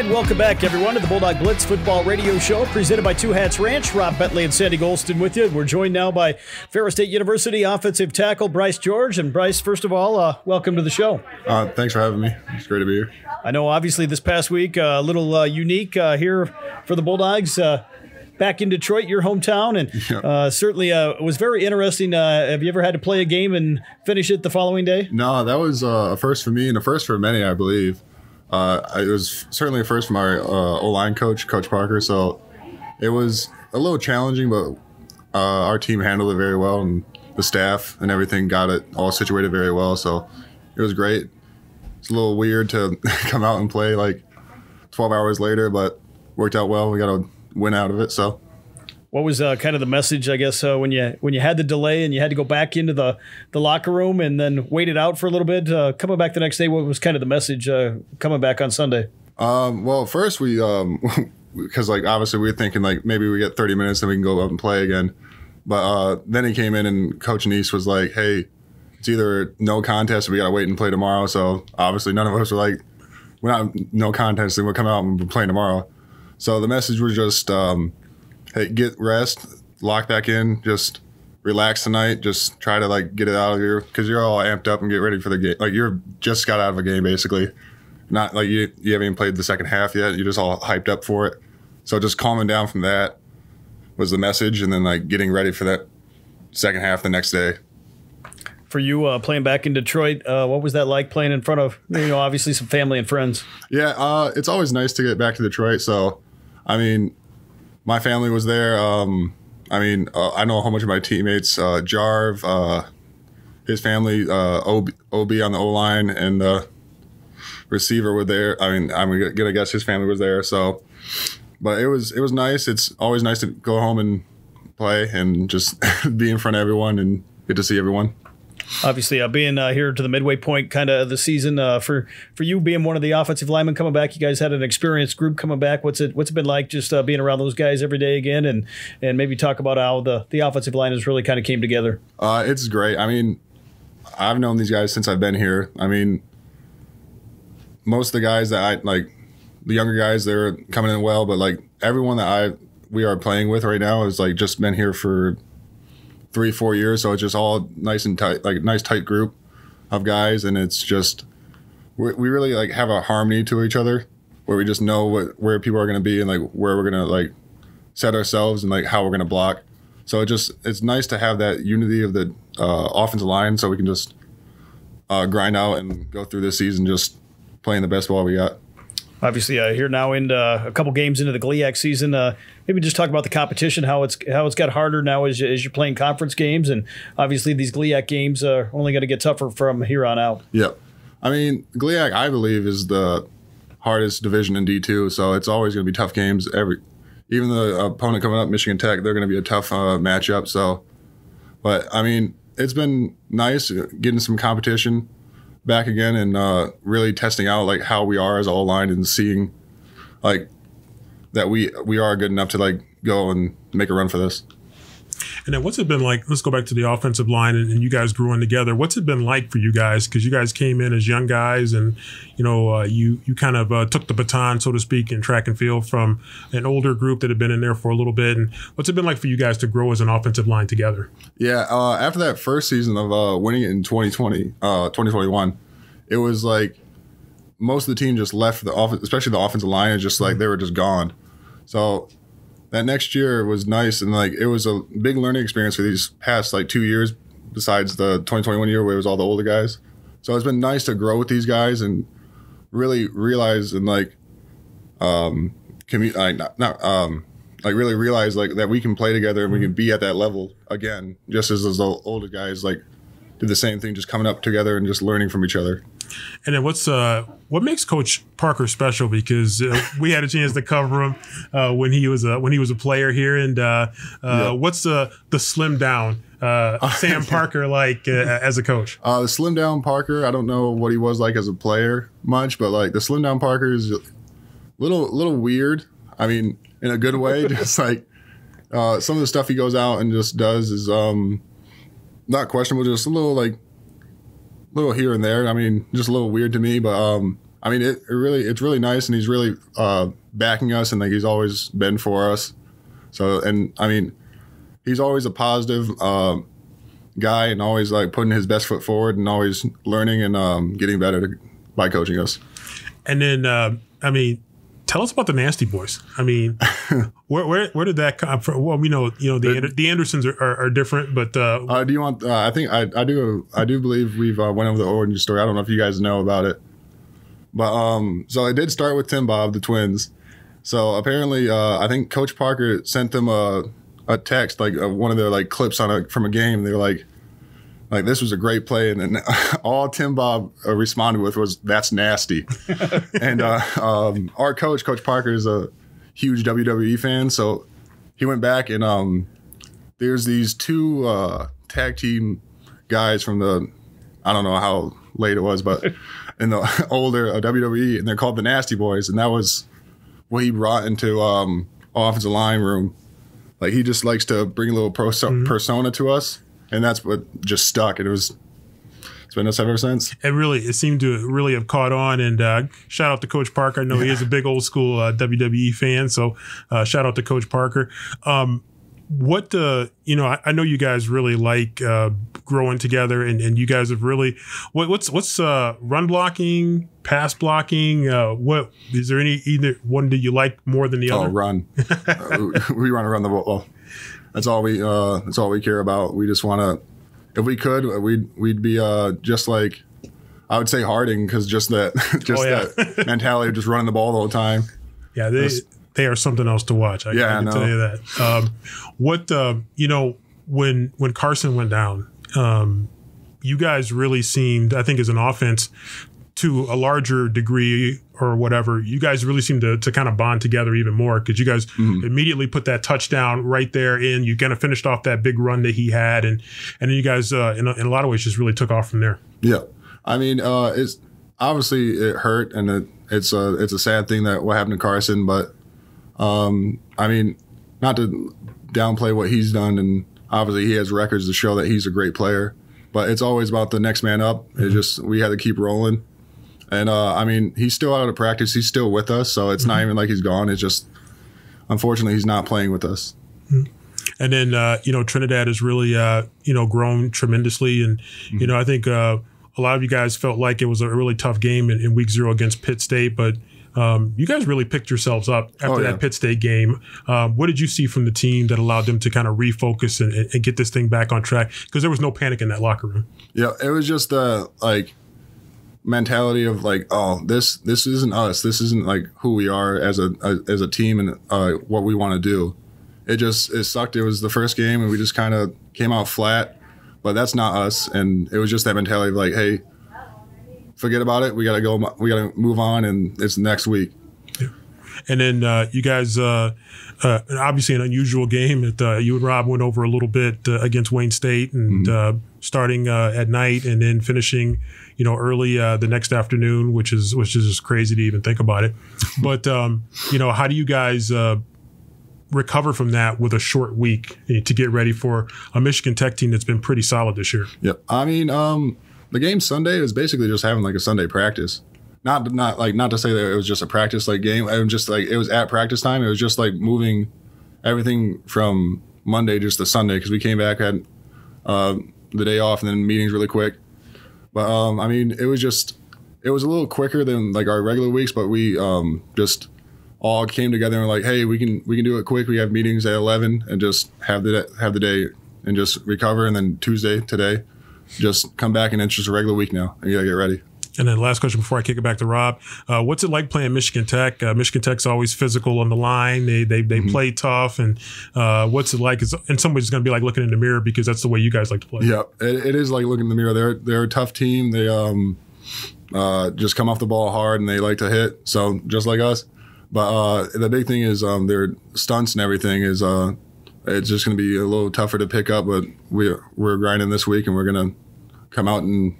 And welcome back, everyone, to the Bulldog Blitz football radio show presented by Two Hats Ranch. Rob Bentley and Sandy Golston with you. We're joined now by Ferris State University offensive tackle Bryce George. And Bryce, first of all, welcome to the show. Thanks for having me. It's great to be here. I know, obviously, this past week, a little unique here for the Bulldogs. Back in Detroit, your hometown, and certainly it was very interesting. Have you ever had to play a game and finish it the following day? No, that was a first for me and a first for many, I believe. It was certainly a first from our O-line coach, Coach Parker, so it was a little challenging, but our team handled it very well, and the staff and everything got it all situated very well, so it was great. It's a little weird to come out and play like 12 hours later, but worked out well. We got a win out of it. So what was kind of the message, I guess, when you had the delay and you had to go back into the locker room and then wait it out for a little bit, coming back the next day? What was kind of the message coming back on Sunday? Well, first we because like obviously we were thinking like maybe we get 30 minutes and we can go up and play again, but then he came in and Coach Neese was like, hey, it's either no contest or we gotta wait and play tomorrow. So obviously none of us were like, we're not no contest and we'll come out and we're playing tomorrow. So the message was just, hey, get rest, lock back in, just relax tonight, just try to like get it out of here because you're all amped up and get ready for the game. Like you're just got out of a game basically, not like you haven't even played the second half yet. You're just all hyped up for it. So just calming down from that was the message, and then like getting ready for that second half the next day. For you, playing back in Detroit, what was that like playing in front of, obviously some family and friends? Yeah, it's always nice to get back to Detroit. So, I mean, my family was there. I know a whole bunch of my teammates, Jarv, his family, OB on the O-line, and the receiver were there. I mean, I'm gonna guess his family was there. So, but it was nice. It's always nice to go home and play and just be in front of everyone and get to see everyone. Obviously, being here to the midway point kind of the season, for you being one of the offensive linemen coming back, you guys had an experienced group coming back. What's it been like just being around those guys every day again, and maybe talk about how the offensive line has really kind of came together? It's great. I mean, I've known these guys since I've been here. I mean, most of the guys that I like, the younger guys, they're coming in well, but like everyone that we are playing with right now is like just been here for 3-4 years, so it's just all nice and tight, like nice tight group of guys, and it's just we really like have a harmony to each other, where we just know where people are going to be and like where we're going to like set ourselves and like how we're going to block. So it's nice to have that unity of the offensive line, so we can just grind out and go through this season just playing the best ball we got. Obviously, here now into a couple games into the GLIAC season, maybe just talk about the competition, how it's got harder now as you're playing conference games, and obviously these GLIAC games are only going to get tougher from here on out. Yep. I mean, GLIAC, I believe, is the hardest division in D2, so it's always going to be tough games. Even the opponent coming up, Michigan Tech, they're going to be a tough matchup. So, but I mean, it's been nice getting some competition back again and really testing out like how we are as a O-line and seeing like that we are good enough to like go and make a run for this. And then what's it been like? Let's go back to the offensive line, and you guys grew in together. What's it been like for you guys? Because you guys came in as young guys, and you kind of took the baton, so to speak, in track and field from an older group that had been in there for a little bit. And what's it been like for you guys to grow as an offensive line together? Yeah, after that first season of winning it in 2021, it was like most of the team just left the offense, especially the offensive line, is just like they were just gone. So that next year was nice, and like it was a big learning experience for these past like 2 years, besides the 2021 year where it was all the older guys. So it's been nice to grow with these guys and really realize and like really realize like that we can play together and we can be at that level again, just as those older guys like do the same thing, just coming up together and just learning from each other. And then what makes Coach Parker special? Because we had a chance to cover him when he was a player here. And what's the slim down Sam Parker like as a coach? The slim down Parker, I don't know what he was like as a player much, but like the slim down Parker is a little weird. I mean, in a good way. Just like some of the stuff he goes out and just does is not questionable, just a little here and there. I mean, just a little weird to me, but I mean, it's really nice, and he's really backing us, and like he's always been for us. So, and I mean, he's always a positive guy, and always like putting his best foot forward, and always learning and getting better by coaching us. And then, I mean, tell us about the Nasty Boys. I mean, where did that come from? Well, we know the Andersons are different, but do you want? I think I do believe we've went over the origin story. I don't know if you guys know about it, but so it did start with Tim Bob, the twins. So apparently, I think Coach Parker sent them a text, like one of their like clips from a game. They were like this was a great play, and then all Tim Bob responded with was, "That's nasty." And our Coach Parker, is a huge WWE fan, so he went back and there's these two tag team guys from I don't know how late it was, but in the older WWE, and they're called the Nasty Boys, and that was what he brought into offensive line room. Like, he just likes to bring a little persona to us, and that's what just stuck. And it's been us ever since. It seemed to really have caught on. And shout out to Coach Parker. I know he is a big old school WWE fan, so shout out to Coach Parker. I know you guys really like growing together, and you guys have really what's run blocking, pass blocking? What is there either one do you like more than the other? Run. We want to run the ball. That's all we care about. We just want to. If we could, we'd be just like, I would say Harding, because that mentality of just running the ball the whole time. Yeah, they are something else to watch. I can tell you that. When Carson went down, you guys really seemed, I think, as an offense, to a larger degree or whatever, you guys really seemed to kind of bond together even more, because you guys immediately put that touchdown right there in. You kind of finished off that big run that he had, and then you guys, in a lot of ways, just really took off from there. Yeah. I mean, it's obviously it hurt, and it's a sad thing that what happened to Carson, but I mean, not to downplay what he's done, and obviously he has records to show that he's a great player, but it's always about the next man up. It's just, we had to keep rolling. And I mean, he's still out of practice. He's still with us, so it's not even like he's gone. It's just, unfortunately, he's not playing with us. And then Trinidad has really grown tremendously, and I think a lot of you guys felt like it was a really tough game in week 0 against Pitt State, but you guys really picked yourselves up after that Pitt State game. What did you see from the team that allowed them to kind of refocus and get this thing back on track? Because there was no panic in that locker room. Yeah, it was just mentality of like, oh, this isn't us. This isn't like who we are as a team and what we want to do. It sucked. It was the first game, and we just kind of came out flat. But that's not us. And it was just that mentality of like, hey, forget about it. We gotta go. We gotta move on, and it's next week. Yeah. And then you guys, obviously an unusual game that you and Rob went over a little bit against Wayne State, and starting at night and then finishing, early the next afternoon, which is just crazy to even think about it. But how do you guys recover from that with a short week to get ready for a Michigan Tech team that's been pretty solid this year? Yep. I mean, the game Sunday was basically just having like a Sunday practice. Not to say that it was just a practice like game. It was just like, it was at practice time. It was just like moving everything from Monday just to Sunday, because we came back, had the day off, and then meetings really quick. But I mean, it was a little quicker than like our regular weeks, but we just all came together and were like, hey, we can do it quick. We have meetings at 11 and just have the day and just recover, and then Tuesday today, just come back, and it's just a regular week now, and you gotta get ready. And then last question before I kick it back to Rob. What's it like playing Michigan Tech? Michigan Tech's always physical on the line. They play tough. And what's it like? In some ways, it's going to be like looking in the mirror, because that's the way you guys like to play. Yeah, it is like looking in the mirror. They're a tough team. They just come off the ball hard, and they like to hit. So just like us. But the big thing is their stunts and everything is it's just going to be a little tougher to pick up. But we're grinding this week, and we're going to come out and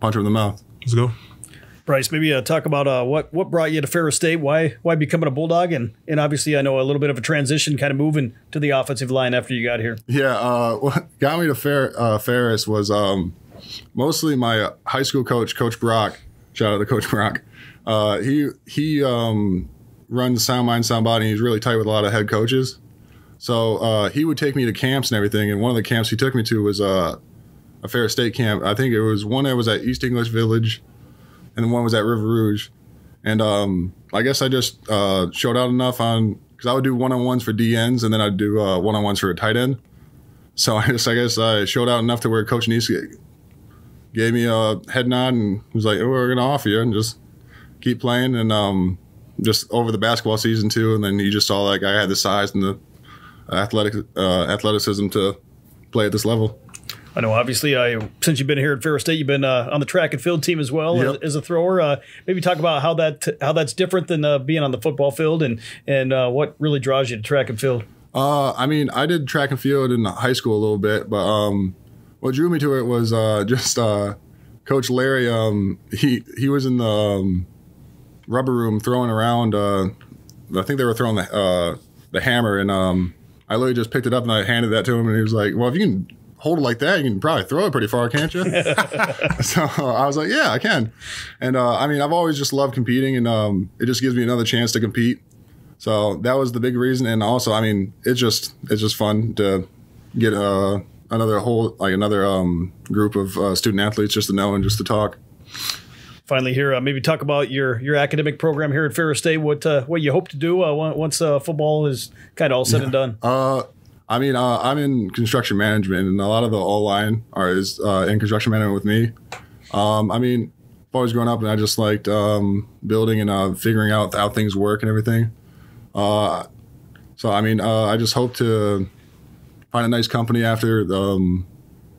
punch them in the mouth. Let's go. Bryce, maybe talk about what brought you to Ferris State, why becoming a Bulldog, and obviously I know a little bit of a transition kind of moving to the offensive line after you got here. Yeah, what got me to Ferris was mostly my high school coach, Coach Brock. Shout out to Coach Brock. He runs Sound Mind, Sound Body, and he's really tight with a lot of head coaches. So he would take me to camps and everything. And one of the camps he took me to was a Ferris State camp. I think it was one that was at East English Village, and one was at River Rouge. And I guess I just showed out enough because I would do one-on-ones for DNs, and then I'd do one-on-ones for a tight end. So I guess I showed out enough to where Coach Neese gave me a head nod and was like, oh, we're going to offer you, and just keep playing. And just over the basketball season too, and then he just saw like I had the size and the athleticism to play at this level. I know, obviously, since you've been here at Ferris State, you've been on the track and field team as well. Yep. As a thrower. Maybe talk about how that's different than being on the football field, and what really draws you to track and field. I mean, I did track and field in high school a little bit, but what drew me to it was just Coach Larry. He was in the rubber room throwing around. I think they were throwing the hammer, and I literally just picked it up and I handed that to him, and he was like, "Well, if you can hold it like that, you can probably throw it pretty far, can't you?" So I was like, "Yeah, I can." And I mean, I've always just loved competing, and it just gives me another chance to compete. So that was the big reason. And also, I mean, it's just fun to get another group of student athletes just to know and just to talk. Finally, here, maybe talk about your academic program here at Ferris State. What you hope to do once football is kind of all said and done. I mean, I'm in construction management, and a lot of the O-line is in construction management with me. I mean, I've always grown up, and I just liked building and figuring out how things work and everything. So, I mean, I just hope to find a nice company after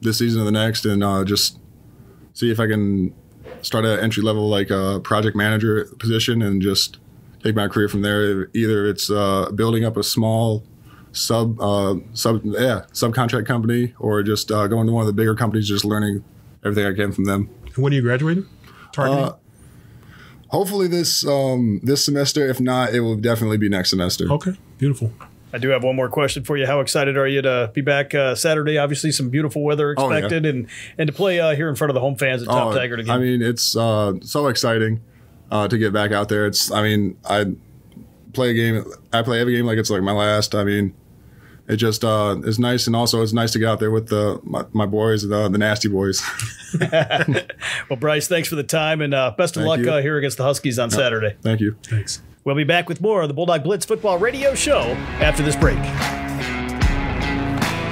this season or the next, and just see if I can start at entry level, like a project manager position, and just take my career from there. Either it's building up a small subcontract company, or just going to one of the bigger companies, just learning everything I can from them. And when are you graduating? Hopefully this semester. If not, it will definitely be next semester. Okay, beautiful. I do have one more question for you. How excited are you to be back Saturday? Obviously, some beautiful weather expected, and to play here in front of the home fans at Top Taggart again. I mean, it's so exciting to get back out there. I play every game like it's like my last. I mean, it just is nice, and also it's nice to get out there with my boys, the nasty boys. Well, Bryce, thanks for the time, and best of luck here against the Huskies on Saturday. Thank you. Thanks. We'll be back with more of the Bulldog Blitz Football Radio Show after this break.